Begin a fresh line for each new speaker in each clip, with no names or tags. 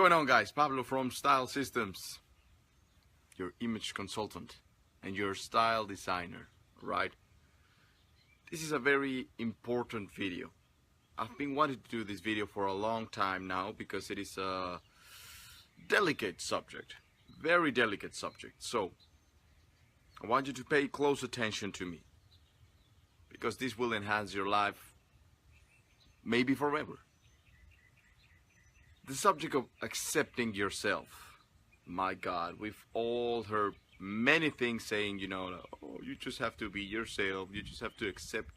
going on, guys? Pablo from Style Systems, your image consultant and your style designer, right? This is a very important video. I've been wanting to do this video for a long time now because it is a delicate subject, very delicate subject. So I want you to pay close attention to me because this will enhance your life maybe forever. The subject of accepting yourself. My God, we've all heard many things saying, oh, you just have to be yourself, you just have to accept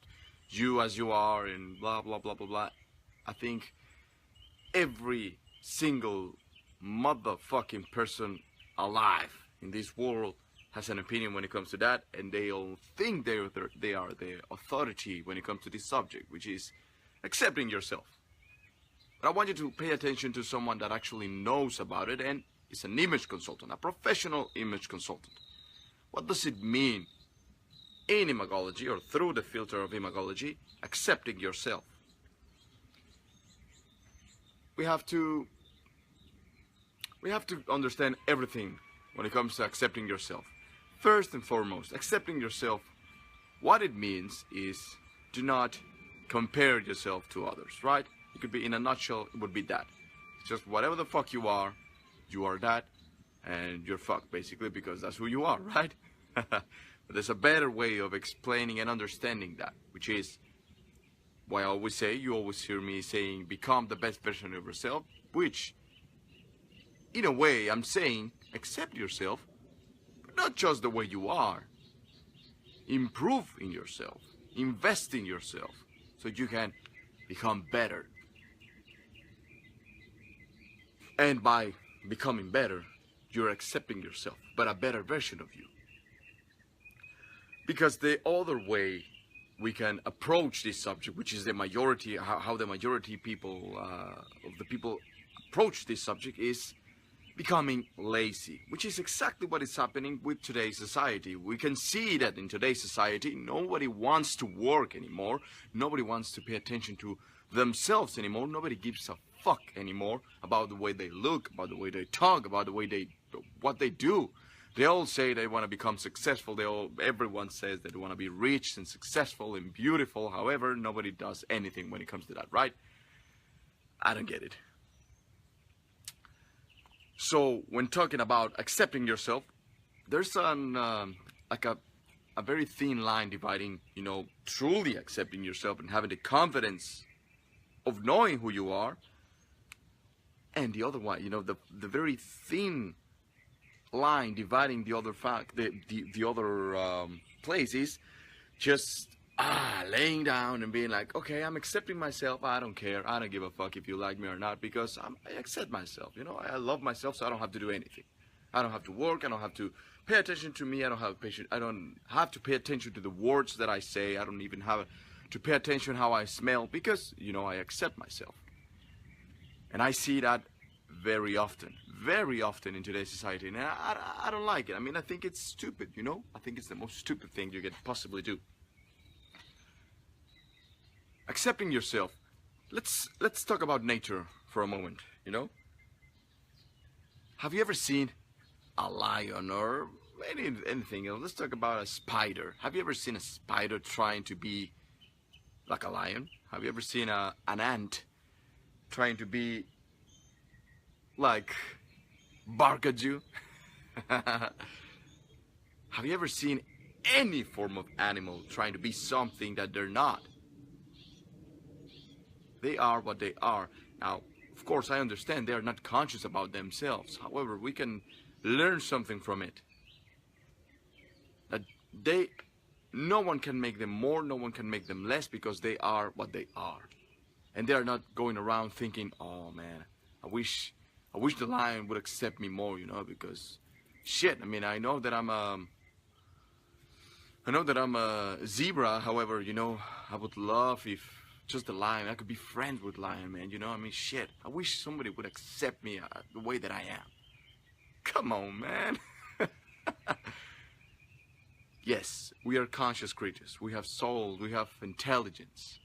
you as you are, and blah, blah, blah, blah, blah. I think every single motherfucking person alive in this world has an opinion when it comes to that, and they all think they are the authority when it comes to this subject, which is accepting yourself. But I want you to pay attention to someone that actually knows about it and is an image consultant, a professional image consultant. What does it mean in imagology, or through the filter of imagology, accepting yourself? We have to understand everything when it comes to accepting yourself. First and foremost, accepting yourself, what it means is do not compare yourself to others, right? It could be, in a nutshell, it would be that. It's just whatever the fuck you are that, and you're fucked, basically, because that's who you are, right? But there's a better way of explaining and understanding that, which is why I always say, you always hear me saying, become the best version of yourself, which, in a way, I'm saying, accept yourself, but not just the way you are. Improve in yourself, invest in yourself, so you can become better. And by becoming better, you're accepting yourself, but a better version of you. Because the other way we can approach this subject, which is the majority, how the majority people of the people approach this subject, is becoming lazy, which is exactly what is happening with today's society. We can see that in today's society, nobody wants to work anymore. Nobody wants to pay attention to themselves anymore. Nobody gives a fuck anymore about the way they look, about the way they talk, about the way what they do. They all say they want to become successful. Everyone says they want to be rich and successful and beautiful. However, nobody does anything when it comes to that, right? I don't get it. So when talking about accepting yourself, there's a very thin line dividing, truly accepting yourself and having the confidence of knowing who you are, and the other one, the very thin line dividing the other the other place is just laying down and being like, okay, I'm accepting myself. I don't care. I don't give a fuck if you like me or not, because I accept myself. I love myself, so I don't have to do anything. I don't have to work. I don't have to pay attention to me. I don't have to pay attention to the words that I say. I don't even have to pay attention how I smell, because I accept myself. And I see that very often in today's society, and I don't like it. I mean, I think it's stupid, I think it's the most stupid thing you could possibly do. Accepting yourself. Let's talk about nature for a moment, Have you ever seen a lion or anything else? Let's talk about a spider. Have you ever seen a spider trying to be like a lion? Have you ever seen an ant trying to be like bark at you? Have you ever seen any form of animal trying to be something that they're not? They are what they are. Now, of course, I understand they are not conscious about themselves. However, we can learn something from it. That no one can make them more, no one can make them less, because they are what they are. And they are not going around thinking, oh man, I wish the lion would accept me more, because shit, I mean, I know that I'm a zebra. However, I would love if just the lion, I could be friends with lion, man, I mean, shit, I wish somebody would accept me the way that I am. Come on, man. Yes, we are conscious creatures. We have soul, we have intelligence.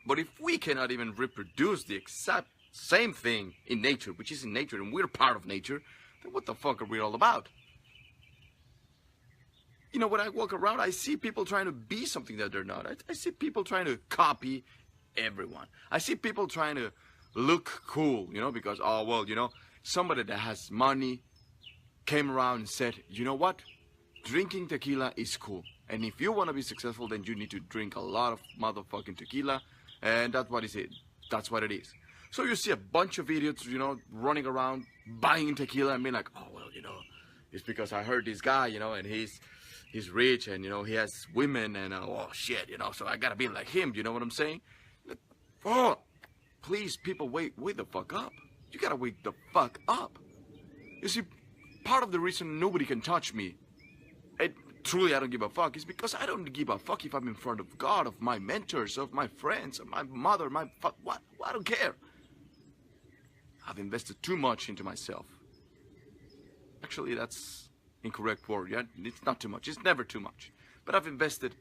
But if we cannot even reproduce the exact same thing in nature, which is in nature, and we're part of nature, then what the fuck are we all about? You know, when I walk around, I see people trying to be something that they're not. I see people trying to copy everyone. I see people trying to look cool, you know, because, oh, well, you know, somebody that has money came around and said, you know what? Drinking tequila is cool. And if you want to be successful, then you need to drink a lot of motherfucking tequila. And that's what it. That's what it is. So you see a bunch of idiots, you know, running around buying tequila and being like, oh, well, you know, it's because I heard this guy, you know, and he's rich and, you know, he has women and, oh, shit, you know, so I got to be like him. You know what I'm saying? Oh, please, people, wake the fuck up. You got to wake the fuck up. You see, part of the reason nobody can touch me, and truly I don't give a fuck, is because I don't give a fuck if I'm in front of God, of my mentors, of my friends, of my mother, what? I don't care. I've invested too much into myself. Actually, that's incorrect word. Yeah, it's not too much. It's never too much. But I've invested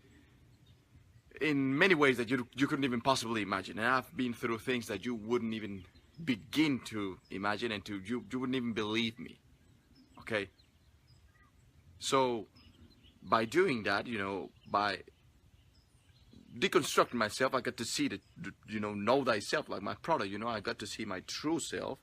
in many ways that you couldn't even possibly imagine. And I've been through things that you wouldn't even begin to imagine, and you wouldn't even believe me. Okay? So by doing that, you know, by deconstructing myself, I got to see that, you know thyself, like my product, you know, I got to see my true self.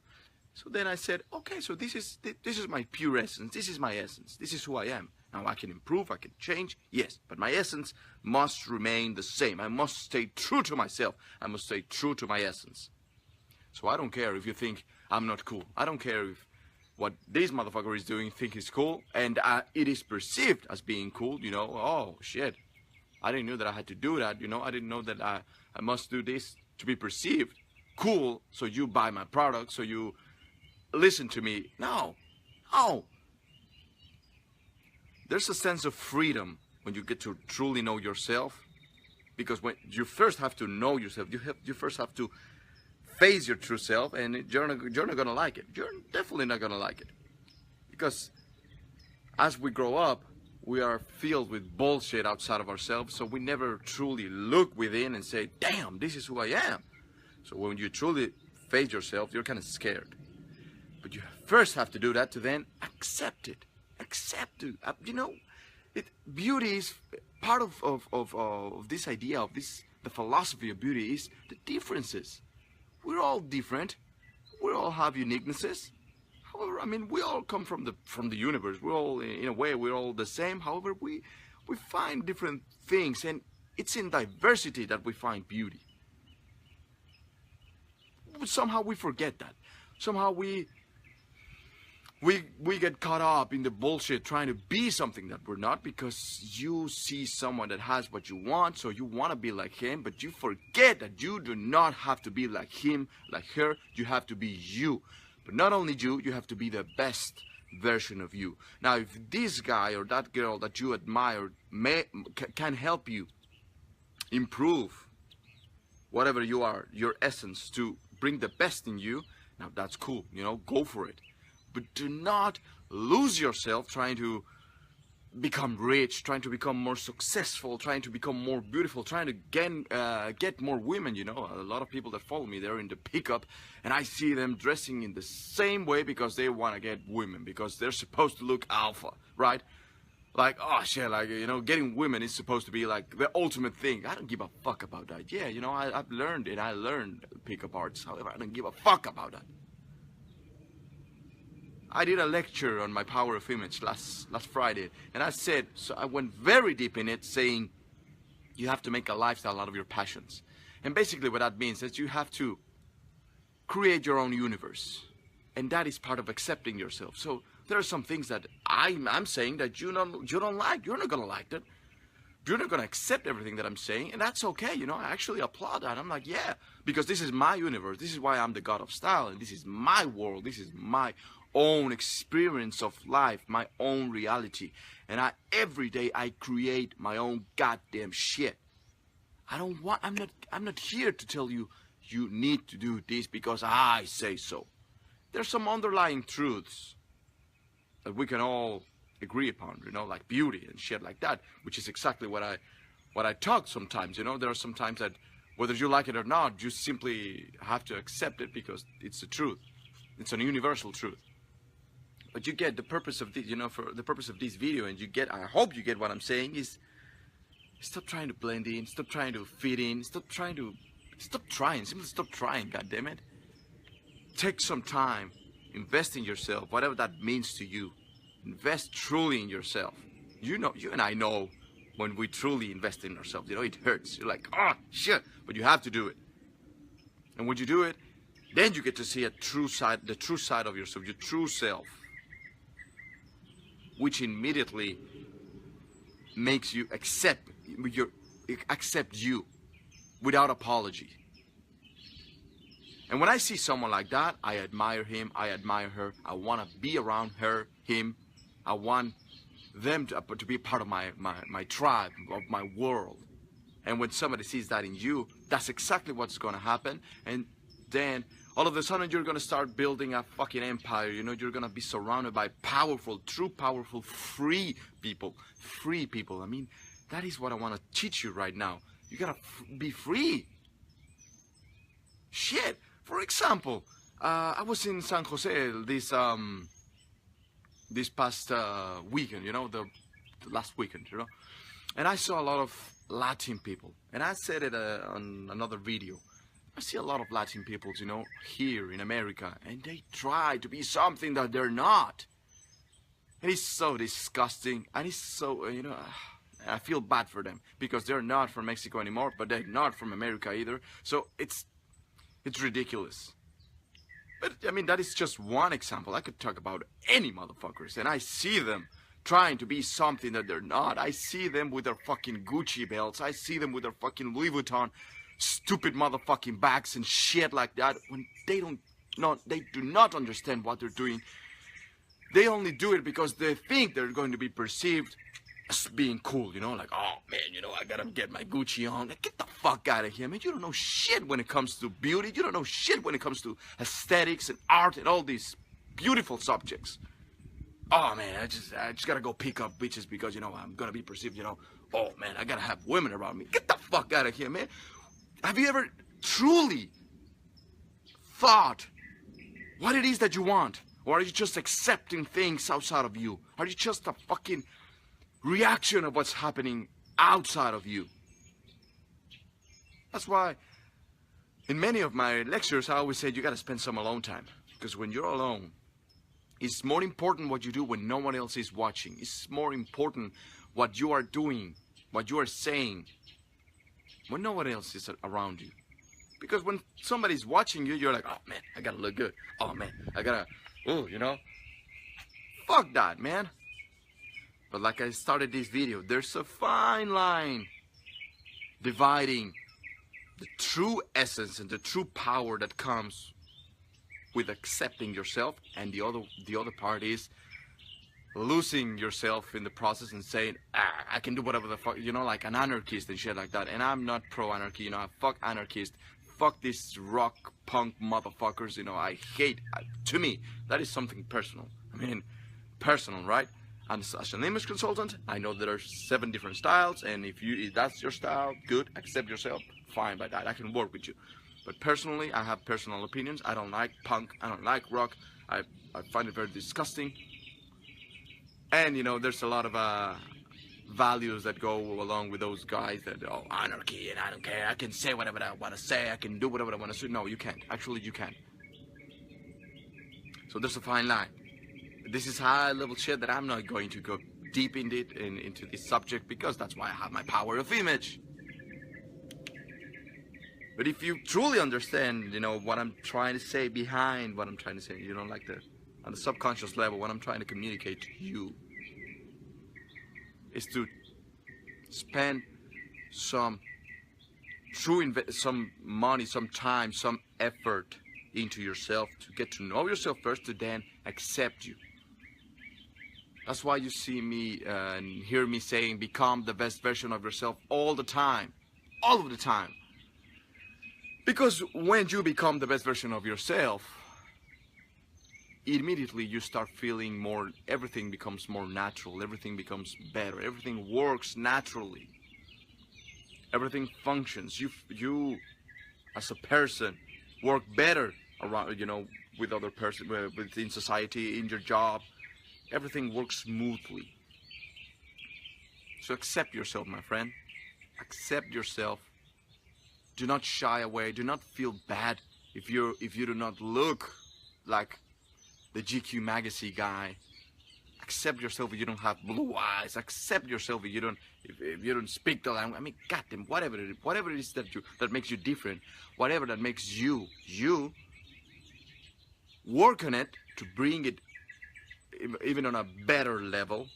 So then I said, okay, so this is my pure essence. This is my essence. This is who I am. Now I can improve, I can change, yes, but my essence must remain the same. I must stay true to myself. I must stay true to my essence. So I don't care if you think I'm not cool. I don't care if what this motherfucker is doing think is cool, and it is perceived as being cool, you know. Oh, shit. I didn't know that I had to do that, you know. I didn't know that I must do this to be perceived cool, so you buy my product, so you listen to me. No. There's a sense of freedom when you get to truly know yourself, because when you first have to know yourself, you first have to face your true self, and you're not gonna like it. You're definitely not gonna like it, because as we grow up, we are filled with bullshit outside of ourselves, so we never truly look within and say, damn, this is who I am. So when you truly face yourself, you're kind of scared. But you first have to do that to then accept it. Accept it. You know, beauty is part of this idea of this. The philosophy of beauty is the differences. We're all different. We all have uniquenesses. However, I mean, we all come from the universe. We're all, in a way, we're all the same. However, we find different things, and it's in diversity that we find beauty. Somehow we forget that. Somehow we get caught up in the bullshit trying to be something that we're not, because you see someone that has what you want, so you want to be like him, but you forget that you do not have to be like him, like her. You have to be you. But not only you have to be the best version of you. Now, if this guy or that girl that you admire can help you improve whatever you are, your essence, to bring the best in you, now that's cool, you know, go for it. But do not lose yourself trying to become rich, trying to become more successful, trying to become more beautiful, trying to get more women. You know, a lot of people that follow me, they're in the pickup, and I see them dressing in the same way because they want to get women, because they're supposed to look alpha, right? Like, oh shit, like, you know, getting women is supposed to be like the ultimate thing. I don't give a fuck about that. Yeah, you know, I've learned it. I learned pickup arts. However, I don't give a fuck about that. I did a lecture on my power of image last Friday, and I said, so I went very deep in it, saying you have to make a lifestyle out of your passions. And basically what that means is you have to create your own universe, and that is part of accepting yourself. So there are some things that I'm saying that you don't like. You're not gonna like that. You're not gonna accept everything that I'm saying, and that's okay. You know, I actually applaud that. I'm like, yeah, because this is my universe. This is why I'm the god of style, and this is my world. This is my own experience of life, my own reality, and every day I create my own goddamn shit. I'm not here to tell you you need to do this because I say so. There's some underlying truths that we can all agree upon, you know, like beauty and shit like that, which is exactly what I talk sometimes. You know, there are some times that Whether you like it or not, you simply have to accept it because it's the truth. It's a universal truth. But you get the purpose of this, for the purpose of this video, and I hope you get what I'm saying, is stop trying to blend in, stop trying to fit in, stop trying, simply stop trying, goddammit. Take some time, invest in yourself, whatever that means to you. Invest truly in yourself. You and I know when we truly invest in ourselves, it hurts. You're like, oh, shit, but you have to do it. And when you do it, then you get to see the true side of yourself, your true self, which immediately makes you accept you without apology. And when I see someone like that, I admire him, I admire her, I want to be around her, him, I want them to be part of my tribe, of my world. And when somebody sees that in you, that's exactly what's going to happen. And then all of a sudden you're going to start building a fucking empire. You're going to be surrounded by powerful, true powerful, free people. Free people. I mean, that is what I want to teach you right now. You got to be free. Shit. For example, I was in San Jose this past weekend, the last weekend, and I saw a lot of Latin people, and I said it on another video. I see a lot of Latin people, here in America, and they try to be something that they're not, and it's so disgusting, and it's so, I feel bad for them, because they're not from Mexico anymore, but they're not from America either, so it's ridiculous. But, I mean, that is just one example. I could talk about any motherfuckers, and I see them trying to be something that they're not. I see them with their fucking Gucci belts. I see them with their fucking Louis Vuitton stupid motherfucking bags and shit like that, when they do not understand what they're doing. They only do it because they think they're going to be perceived as being cool, like, oh man, I gotta get my Gucci on. Like, get the fuck out of here, man. You don't know shit when it comes to beauty. You don't know shit when it comes to aesthetics and art and all these beautiful subjects. Oh man, I just gotta go pick up bitches because, I'm gonna be perceived, oh man, I gotta have women around me. Get the fuck out of here, man. Have you ever truly thought what it is that you want? Or are you just accepting things outside of you? Are you just a fucking reaction of what's happening outside of you? That's why in many of my lectures I always say you gotta spend some alone time, because when you're alone, it's more important what you do when no one else is watching. It's more important what you are doing, what you are saying, when no one else is around you. Because when somebody's watching you, you're like, oh man, I gotta look good. Oh man, I gotta, fuck that, man. But like I started this video, there's a fine line dividing the true essence and the true power that comes with accepting yourself, and the other part is losing yourself in the process and saying, I can do whatever the fuck, like an anarchist and shit like that. And I'm not pro-anarchy, fuck anarchist, fuck these rock punk motherfuckers, I hate, to me, that is something personal. I mean, personal, right? And as an image consultant, I know there are 7 different styles, and if that's your style, good, accept yourself, fine by that, I can work with you. But personally, I have personal opinions. I don't like punk, I don't like rock, I find it very disgusting. And, there's a lot of values that go along with those guys that, anarchy, and I don't care, I can say whatever I want to say, I can do whatever I want to say. No, you can't. Actually, you can't. So there's a fine line. This is high-level shit that I'm not going to go deep into this subject, because that's why I have my power of image. But if you truly understand, what I'm trying to say behind what I'm trying to say, like on the subconscious level, what I'm trying to communicate to you is to spend some money, some time, some effort into yourself to get to know yourself first, to then accept you. That's why you see me and hear me saying, become the best version of yourself all the time. All of the time. Because when you become the best version of yourself, immediately you start feeling everything becomes more natural, everything becomes better, everything works naturally. everything functions. You as a person work better around, with other person, within society, in your job. Everything works smoothly. So accept yourself, my friend. Accept yourself. Do not shy away. Do not feel bad if you do not look like the GQ magazine guy. Accept yourself if you don't have blue eyes. Accept yourself if you don't speak the language. I mean, goddamn, whatever it is that makes you different, whatever that makes you, work on it to bring it even on a better level,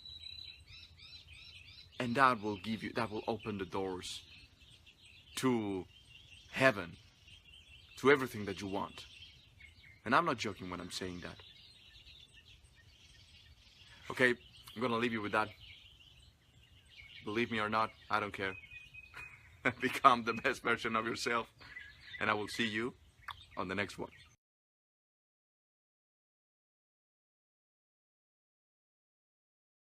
and that will open the doors to heaven, to everything that you want. And I'm not joking when I'm saying that. Okay, I'm gonna leave you with that. Believe me or not, I don't care. Become the best version of yourself, and I will see you on the next one.